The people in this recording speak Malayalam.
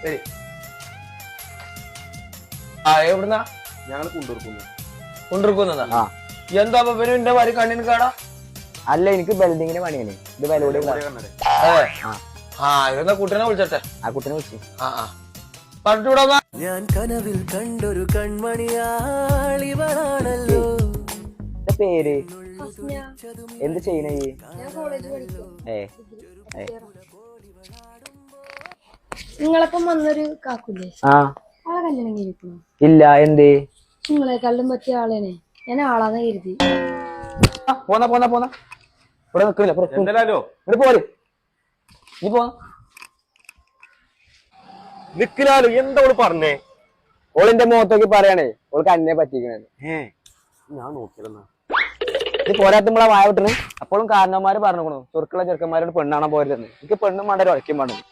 ശരി. ആ എവിടുന്നാ? ഞങ്ങൾ കൊണ്ടുവരുന്നു. കൊണ്ടിരിക്കുന്നതാ. എന്താ എന്റെ വരി കണ്ണിന് കേടാ? അല്ല, എനിക്ക് ബെൽഡിങ്ങിന് പണിയാണ്. ഇത് ബലൂടെ അതെ. ആ ഇതെന്നാ കുട്ടീനെ വിളിച്ചട്ടെ. ആ കുട്ടീനെ വിളിച്ചു. പറഞ്ഞുകൂടാ. ഞാൻ കനവിൽ കണ്ടൊരു കൺമണിയാളിവളാണല്ലോ. പേര് എന്ത് ചെയ്യണേ? നിങ്ങളൊപ്പം വന്നൊരു കാക്കൂല്ലേ? ആളെ കല്യാണം കഴിക്കണോ? ഇല്ല. എന്തേ? നിങ്ങളെക്കാളും പറ്റിയ ആളാണ്. ഞാൻ ആളാന്ന് കരുതി. പോന്നാ പോന്നാ പോന്നാ ഇവിടെ നിൽക്കില്ല. ഇവിടെ പോര്. നീ പോന്നാ നിക്കിലാലോ. എന്താ ഓള് പറഞ്ഞേ? ഓളിന്റെ മുഖത്തേക്ക് പറയാണേ ഓൾക്ക് അന്നെ പറ്റിക്കണേ. ഞാൻ നോക്കിയതെന്നാ ഇത് പോരാത്ത നമ്മളെ വായ വിട്ടണ്. അപ്പോഴും കാരണവന്മാര് പറഞ്ഞുകൊണു ചൊറുക്കുള്ള ചെറുക്കന്മാരോട് പെണ്ണാണോ പോരുതെന്ന്. എനിക്ക് പെണ്ണും വേണ്ട ഒരു ഉറക്കും വേണ്ടത്.